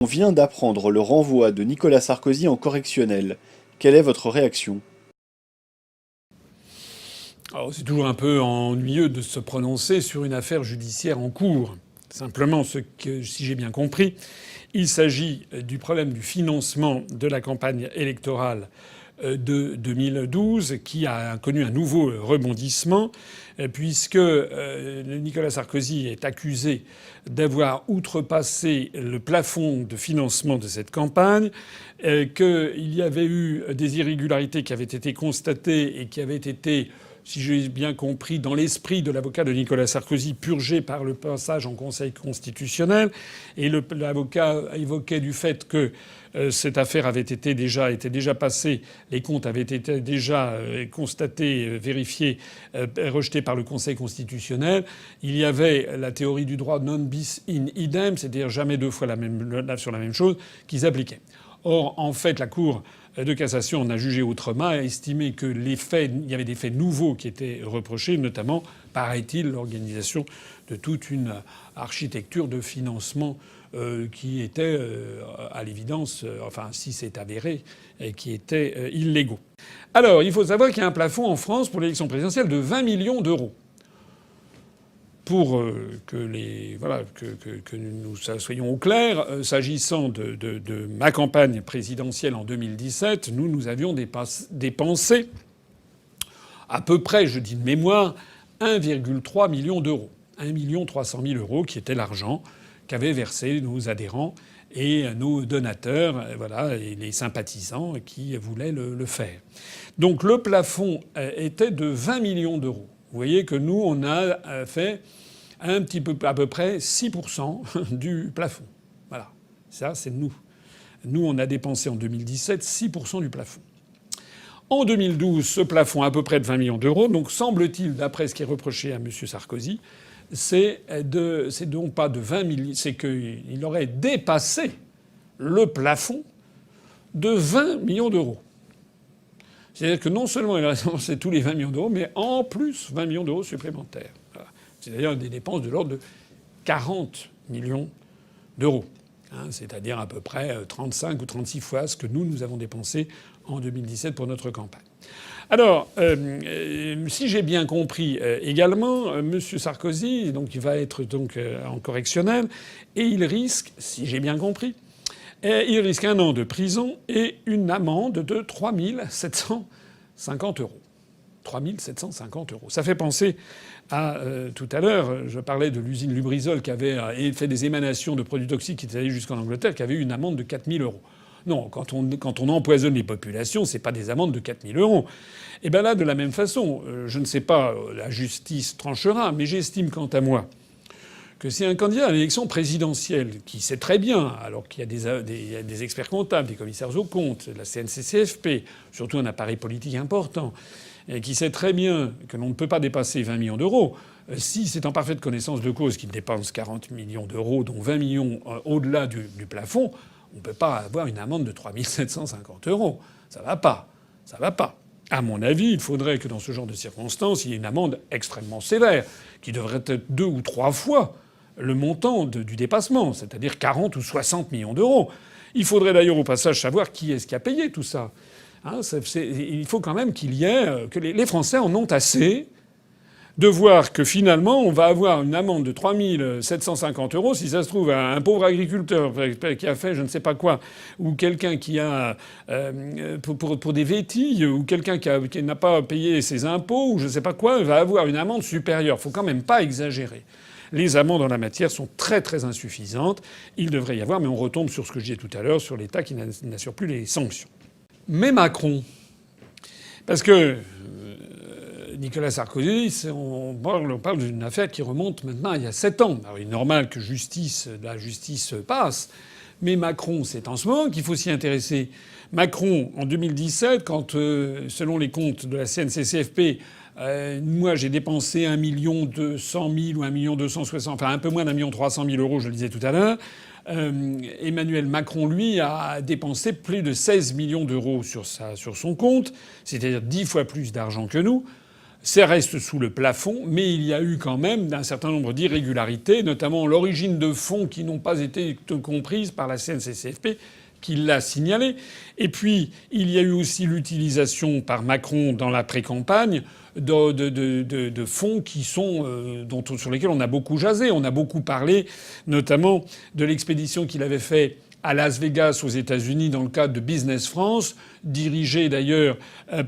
On vient d'apprendre le renvoi de Nicolas Sarkozy en correctionnel. Quelle est votre réaction? Alors, c'est toujours un peu ennuyeux de se prononcer sur une affaire judiciaire en cours. Simplement, si j'ai bien compris, il s'agit du problème du financement de la campagne électorale de 2012 qui a connu un nouveau rebondissement puisque Nicolas Sarkozy est accusé d'avoir outrepassé le plafond de financement de cette campagne, qu'il y avait eu des irrégularités qui avaient été constatées et qui avaient été, si j'ai bien compris, dans l'esprit de l'avocat de Nicolas Sarkozy, purgé par le passage en Conseil constitutionnel. Et l'avocat évoquait du fait que cette affaire était déjà passée, les comptes avaient été déjà constatés, vérifiés, rejetés par le Conseil constitutionnel. Il y avait la théorie du droit non bis in idem, c'est-à-dire jamais deux fois sur la même chose, qui s'appliquait. Or, en fait, la Cour de cassation en a jugé autrement, a estimé que il y avait des faits nouveaux qui étaient reprochés, notamment, paraît-il, l'organisation de toute une architecture de financement qui était, à l'évidence, enfin si c'est avéré, qui étaient illégaux. Alors, il faut savoir qu'il y a un plafond en France pour l'élection présidentielle de 20 millions d'euros. Pour que nous soyons au clair, s'agissant de ma campagne présidentielle en 2017, nous avions dépensé à peu près, je dis de mémoire, 1,3 million d'euros. 1 300 000 euros qui était l'argent qu'avaient versé nos adhérents et nos donateurs, voilà, et les sympathisants qui voulaient le faire. Donc le plafond était de 20 millions d'euros. Vous voyez que nous, on a fait un petit peu, à peu près 6% du plafond. Voilà. Ça, c'est nous. Nous, on a dépensé en 2017 6% du plafond. En 2012, ce plafond à peu près de 20 millions d'euros. Donc, semble-t-il, d'après ce qui est reproché à M. Sarkozy, c'est donc pas de 20 millions, c'est qu'il aurait dépassé le plafond de 20 millions d'euros. C'est-à-dire que non seulement il a dépensé tous les 20 millions d'euros, mais en plus 20 millions d'euros supplémentaires. Voilà. C'est d'ailleurs des dépenses de l'ordre de 40 millions d'euros. C'est-à-dire à peu près 35 ou 36 fois ce que nous avons dépensé en 2017 pour notre campagne. Alors, si j'ai bien compris également, M. Sarkozy, donc il va être donc en correctionnel, et il risque, si j'ai bien compris, il risque 1 an de prison et une amende de 3 750 euros. 3 750 euros. Ça fait penser à tout à l'heure, je parlais de l'usine Lubrizol qui avait fait des émanations de produits toxiques qui étaient allés jusqu'en Angleterre, qui avait eu une amende de 4 000 euros. Non, quand on empoisonne les populations, c'est pas des amendes de 4 000 euros. Et ben là, de la même façon, je ne sais pas, la justice tranchera, mais j'estime quant à moi que si un candidat à l'élection présidentielle qui sait très bien, alors qu'il y a des experts comptables, des commissaires aux comptes, de la CNCCFP, surtout un appareil politique important, et qui sait très bien que l'on ne peut pas dépasser 20 millions d'euros, si c'est en parfaite connaissance de cause qu'il dépense 40 millions d'euros, dont 20 millions au-delà du plafond, on ne peut pas avoir une amende de 3 750 euros. Ça va pas. Ça va pas. À mon avis, il faudrait que dans ce genre de circonstances, il y ait une amende extrêmement sévère, qui devrait être 2 ou 3 fois le montant du dépassement, c'est-à-dire 40 ou 60 millions d'euros. Il faudrait d'ailleurs au passage savoir qui est-ce qui a payé tout ça. Il faut quand même qu'il y ait... que les Français en ont assez de voir que finalement on va avoir une amende de 3 750 euros si ça se trouve un pauvre agriculteur qui a fait je ne sais pas quoi, ou quelqu'un qui a pour des vétilles, ou quelqu'un qui n'a pas payé ses impôts, ou je ne sais pas quoi, va avoir une amende supérieure. Faut quand même pas exagérer. Les amendes en la matière sont très très insuffisantes. Il devrait y avoir, mais on retombe sur ce que je disais tout à l'heure, sur l'État qui n'assure plus les sanctions. Mais Macron, parce que Nicolas Sarkozy, on parle d'une affaire qui remonte maintenant il y a 7 ans. Alors il est normal que la justice passe, mais Macron, c'est en ce moment qu'il faut s'y intéresser. Macron, en 2017, quand, selon les comptes de la CNCCFP, moi j'ai dépensé 1 200 000 ou 1 260 000, enfin un peu moins d'1 300 000 euros, je le disais tout à l'heure. Emmanuel Macron, lui, a dépensé plus de 16 millions d'euros sur son compte, c'est-à-dire 10 fois plus d'argent que nous. Ça reste sous le plafond, mais il y a eu quand même un certain nombre d'irrégularités, notamment l'origine de fonds qui n'ont pas été comprises par la CNCCFP, qui l'a signalé. Et puis, il y a eu aussi l'utilisation par Macron dans la pré-campagne de fonds qui sont sur lesquels on a beaucoup jasé. On a beaucoup parlé, notamment de l'expédition qu'il avait fait à Las Vegas aux États-Unis dans le cadre de Business France, dirigée d'ailleurs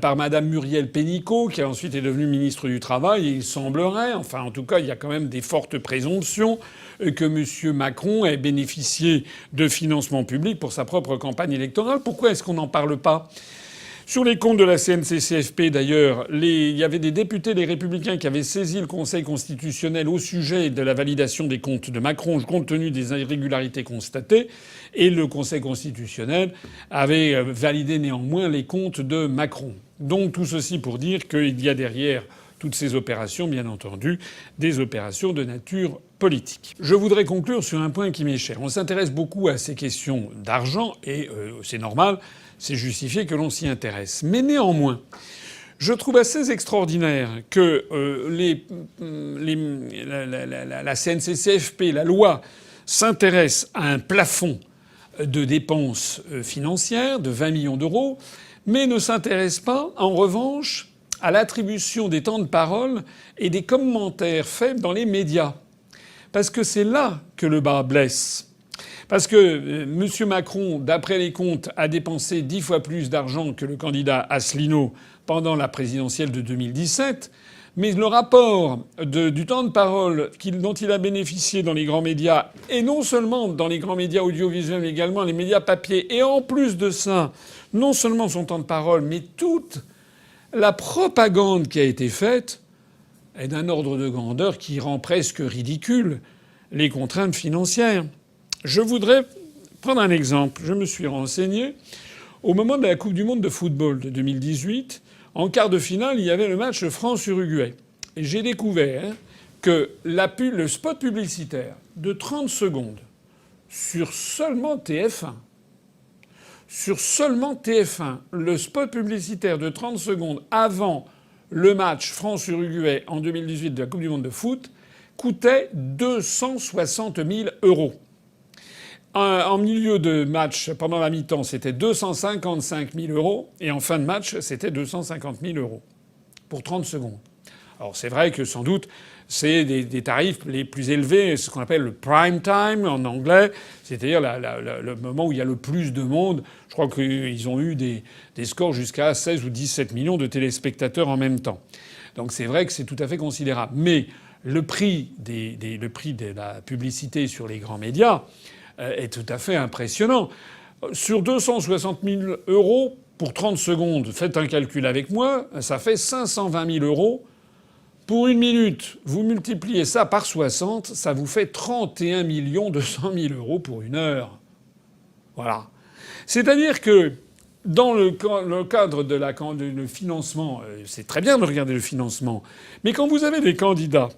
par Madame Muriel Pénicaud, qui ensuite est devenue ministre du Travail. Et il semblerait, enfin en tout cas, il y a quand même des fortes présomptions que M. Macron ait bénéficié de financements publics pour sa propre campagne électorale. Pourquoi est-ce qu'on n'en parle pas ? Sur les comptes de la CNCCFP, d'ailleurs, il y avait des députés des Républicains qui avaient saisi le Conseil constitutionnel au sujet de la validation des comptes de Macron, compte tenu des irrégularités constatées, et le Conseil constitutionnel avait validé néanmoins les comptes de Macron. Donc tout ceci pour dire qu'il y a derrière toutes ces opérations, bien entendu, des opérations de nature politique. Je voudrais conclure sur un point qui m'est cher. On s'intéresse beaucoup à ces questions d'argent, et c'est normal. C'est justifié que l'on s'y intéresse. Mais néanmoins, je trouve assez extraordinaire que la CNCCFP, la loi, s'intéresse à un plafond de dépenses financières de 20 millions d'euros, mais ne s'intéresse pas, en revanche, à l'attribution des temps de parole et des commentaires faits dans les médias. Parce que c'est là que le bas blesse. Parce que M. Macron, d'après les comptes, a dépensé 10 fois plus d'argent que le candidat Asselineau pendant la présidentielle de 2017. Mais le rapport du temps de parole dont il a bénéficié dans les grands médias, et non seulement dans les grands médias audiovisuels, mais également les médias papier, et en plus de ça, non seulement son temps de parole, mais toute la propagande qui a été faite, est d'un ordre de grandeur qui rend presque ridicule les contraintes financières. Je voudrais prendre un exemple. Je me suis renseigné. Au moment de la Coupe du monde de football de 2018, en quart de finale, il y avait le match France-Uruguay. Et j'ai découvert que le spot publicitaire de 30 secondes sur seulement TF1, le spot publicitaire de 30 secondes avant le match France-Uruguay en 2018 de la Coupe du monde de foot coûtait 260 000 €. En milieu de match, pendant la mi-temps, c'était 255 000 €. Et en fin de match, c'était 250 000 € pour 30 secondes. Alors c'est vrai que sans doute, c'est des tarifs les plus élevés, ce qu'on appelle le prime time en anglais, c'est-à-dire le moment où il y a le plus de monde. Je crois qu'ils ont eu des scores jusqu'à 16 ou 17 millions de téléspectateurs en même temps. Donc c'est vrai que c'est tout à fait considérable. Mais le prix de la publicité sur les grands médias est tout à fait impressionnant. Sur 260 000 € pour 30 secondes, faites un calcul avec moi, ça fait 520 000 € pour une minute. Vous multipliez ça par 60, ça vous fait 31 200 000 € pour une heure. Voilà. C'est-à-dire que dans le cadre de financement, c'est très bien de regarder le financement, mais quand vous avez des candidats,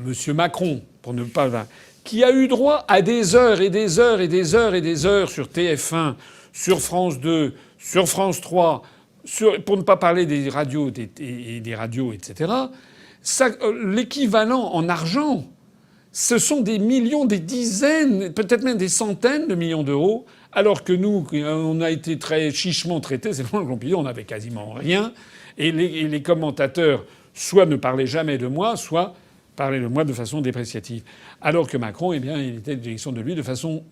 M. Macron, pour ne pas... qui a eu droit à des heures et des heures et des heures et des heures sur TF1, sur France 2, sur France 3, pour ne pas parler des radios, etc. L'équivalent en argent, ce sont des millions, des dizaines, peut-être même des centaines de millions d'euros, alors que nous, on a été très chichement traités, c'est le Pompidou, on n'avait quasiment rien, et les commentateurs soit ne parlaient jamais de moi, soit parlaient de moi de façon dépréciative. Alors que Macron, eh bien, il était de direction de lui de façon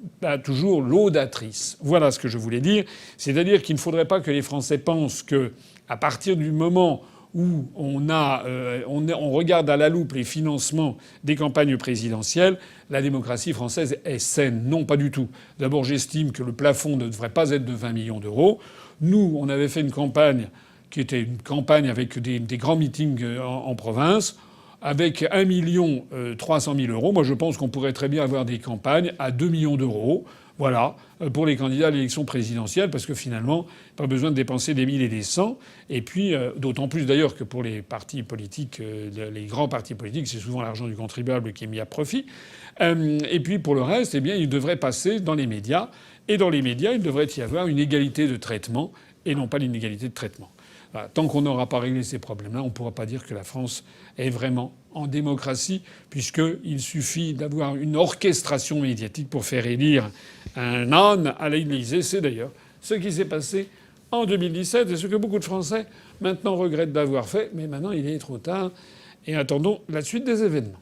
toujours laudatrice. Voilà ce que je voulais dire. C'est-à-dire qu'il ne faudrait pas que les Français pensent que, à partir du moment où on regarde à la loupe les financements des campagnes présidentielles, la démocratie française est saine. Non, pas du tout. D'abord, j'estime que le plafond ne devrait pas être de 20 millions d'euros. Nous, on avait fait une campagne qui était une campagne avec des grands meetings en province, avec 1 300 000 €. Moi, je pense qu'on pourrait très bien avoir des campagnes à 2 millions d'euros. Voilà, pour les candidats à l'élection présidentielle, parce que finalement, pas besoin de dépenser des mille et des cents. Et puis, d'autant plus d'ailleurs que pour les partis politiques, les grands partis politiques, c'est souvent l'argent du contribuable qui est mis à profit. Et puis pour le reste, eh bien, il devrait passer dans les médias. Et dans les médias, il devrait y avoir une égalité de traitement et non pas l'inégalité de traitement. Voilà. Tant qu'on n'aura pas réglé ces problèmes-là, on ne pourra pas dire que la France est vraiment en démocratie, puisqu'il suffit d'avoir une orchestration médiatique pour faire élire un âne à l'Élysée. C'est d'ailleurs ce qui s'est passé en 2017 et ce que beaucoup de Français maintenant regrettent d'avoir fait. Mais maintenant, il est trop tard et attendons la suite des événements.